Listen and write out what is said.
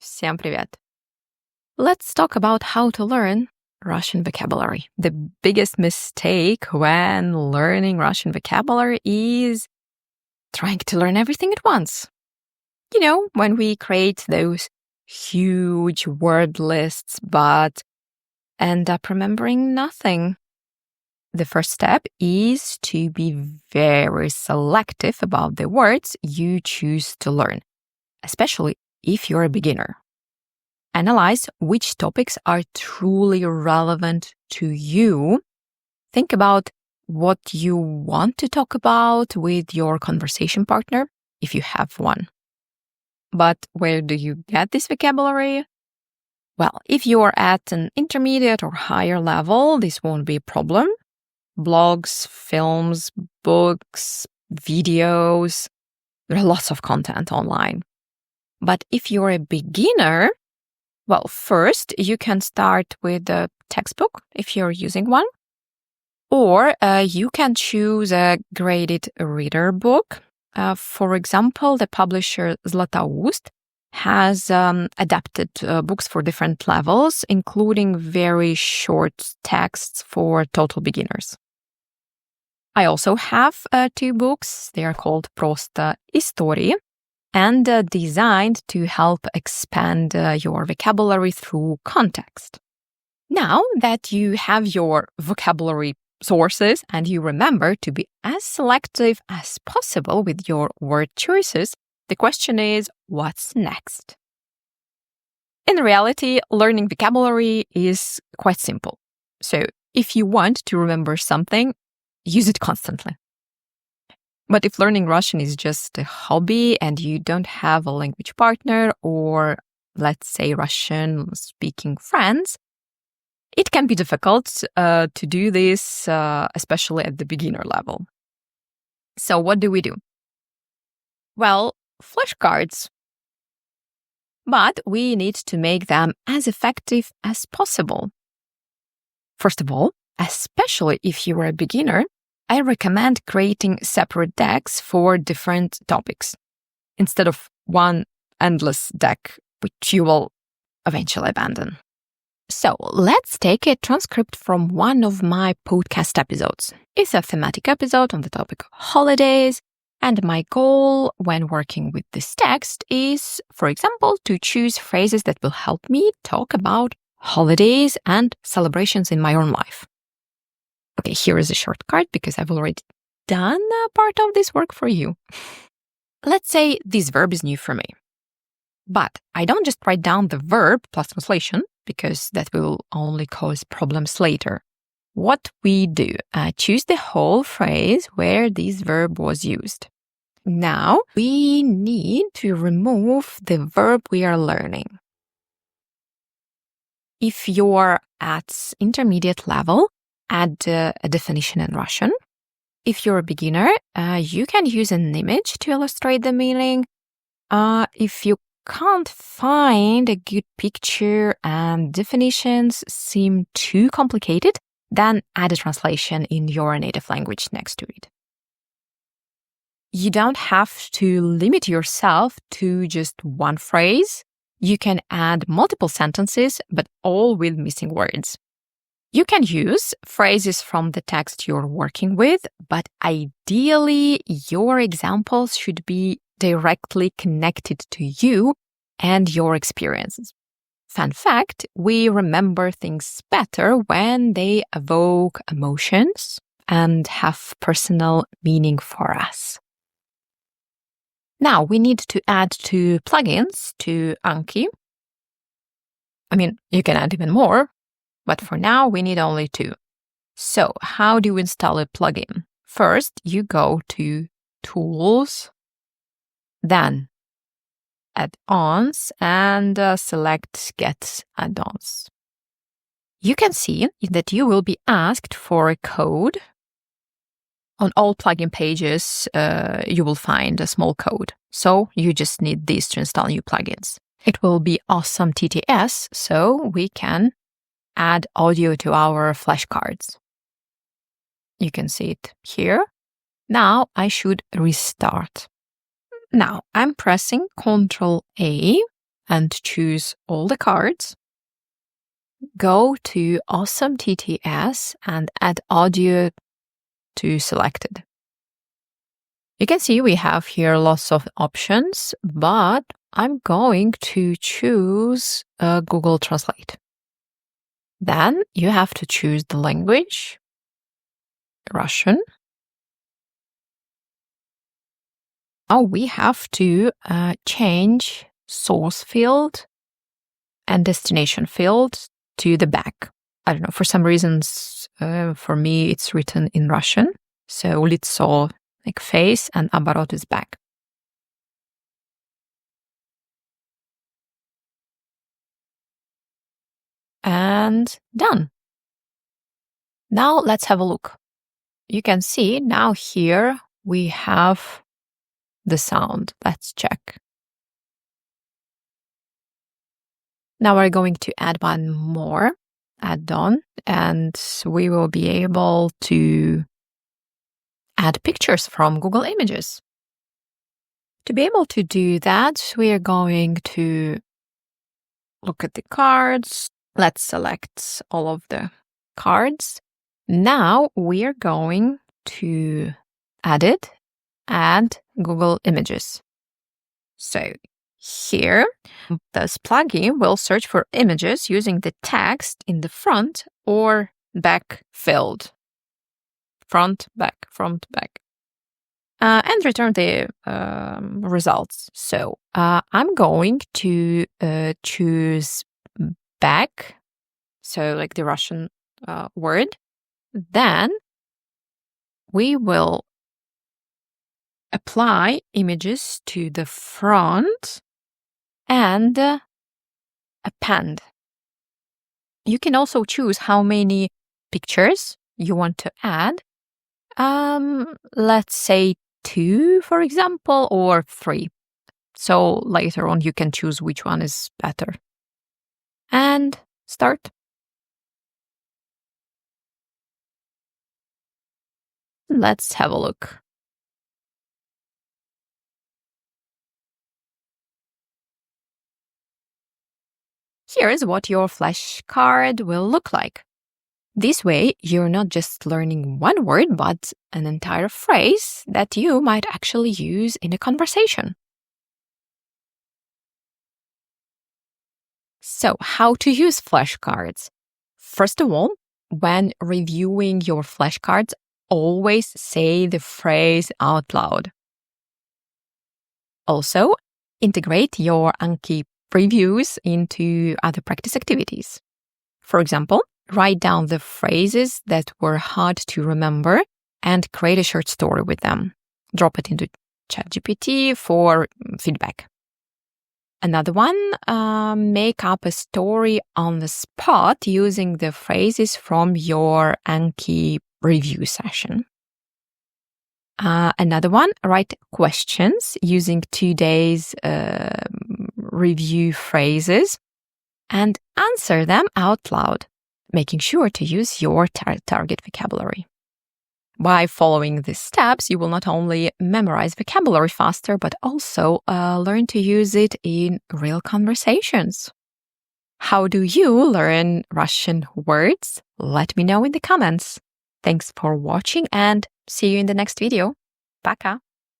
Всем привет! Let's talk about how to learn Russian vocabulary. The biggest mistake when learning Russian vocabulary is trying to learn everything at once. You know, when we create those huge word lists but end up remembering nothing. The first step is to be very selective about the words you choose to learn, especially if you're a beginner. Analyze which topics are truly relevant to you. Think about what you want to talk about with your conversation partner, if you have one. But where do you get this vocabulary? Well, if you're at an intermediate or higher level, this won't be a problem. Blogs, films, books, videos, there are lots of content online. But if you're a beginner, well, first you can start with a textbook if you're using one, or you can choose a graded reader book. For example, the publisher Zlatoust has adapted books for different levels, including very short texts for total beginners. I also have 2 books. They are called Prosta Istorie and designed to help expand your vocabulary through context. Now that you have your vocabulary sources and you remember to be as selective as possible with your word choices, the question is, what's next? In reality, learning vocabulary is quite simple. So if you want to remember something, use it constantly. But if learning Russian is just a hobby and you don't have a language partner or, let's say, Russian-speaking friends, it can be difficult to do this, especially at the beginner level. So what do we do? Well, flashcards. But we need to make them as effective as possible. First of all, especially if you're a beginner, I recommend creating separate decks for different topics instead of one endless deck, which you will eventually abandon. So let's take a transcript from one of my podcast episodes. It's a thematic episode on the topic of holidays, and my goal when working with this text is, for example, to choose phrases that will help me talk about holidays and celebrations in my own life. Okay, here is a shortcut because I've already done a part of this work for you. Let's say this verb is new for me. But I don't just write down the verb plus translation because that will only cause problems later. What we do, choose the whole phrase where this verb was used. Now we need to remove the verb we are learning. If you're at intermediate level, add a definition in Russian. If you're a beginner, you can use an image to illustrate the meaning. If you can't find a good picture and definitions seem too complicated, then add a translation in your native language next to it. You don't have to limit yourself to just one phrase. You can add multiple sentences, but all with missing words. You can use phrases from the text you're working with, but ideally, your examples should be directly connected to you and your experiences. Fun fact, we remember things better when they evoke emotions and have personal meaning for us. Now, we need to add 2 plugins to Anki. I mean, you can add even more. But for now, we need only 2. So how do you install a plugin? First, you go to Tools, then Add-ons, and select Get Add-ons. You can see that you will be asked for a code. On all plugin pages, you will find a small code. So you just need this to install new plugins. It will be awesome TTS, so we can add audio to our flashcards. You can see it here. Now I should restart. Now I'm pressing Ctrl A and choose all the cards. Go to Awesome TTS and add audio to Selected. You can see we have here lots of options, but I'm going to choose Google Translate. Then you have to choose the language, Russian. Now we have to change source field and destination field to the back. I don't know, for some reasons, for me, it's written in Russian. So лицо, like face, and оборот is back. And done. Now let's have a look. You can see now here we have the sound. Let's check. Now we're going to add one more add-on, and we will be able to add pictures from Google Images. To be able to do that, we are going to look at the cards. Let's select all of the cards. Now we are going to add Google Images. So here, this plugin will search for images using the text in the front or back field. Front, back, and return the results. So I'm going to choose back, so like the Russian word. Then we will apply images to the front and append. You can also choose how many pictures you want to add. Let's say 2, for example, or 3. So later on you can choose which one is better. And start. Let's have a look. Here is what your flashcard will look like. This way, you're not just learning one word, but an entire phrase that you might actually use in a conversation. So, how to use flashcards? First of all, when reviewing your flashcards, always say the phrase out loud. Also, integrate your Anki previews into other practice activities. For example, write down the phrases that were hard to remember and create a short story with them. Drop it into ChatGPT for feedback. Another one, make up a story on the spot using the phrases from your Anki review session. Another one, write questions using today's review phrases and answer them out loud, making sure to use your target vocabulary. By following these steps, you will not only memorize vocabulary faster, but also learn to use it in real conversations. How do you learn Russian words? Let me know in the comments. Thanks for watching and see you in the next video. Пока!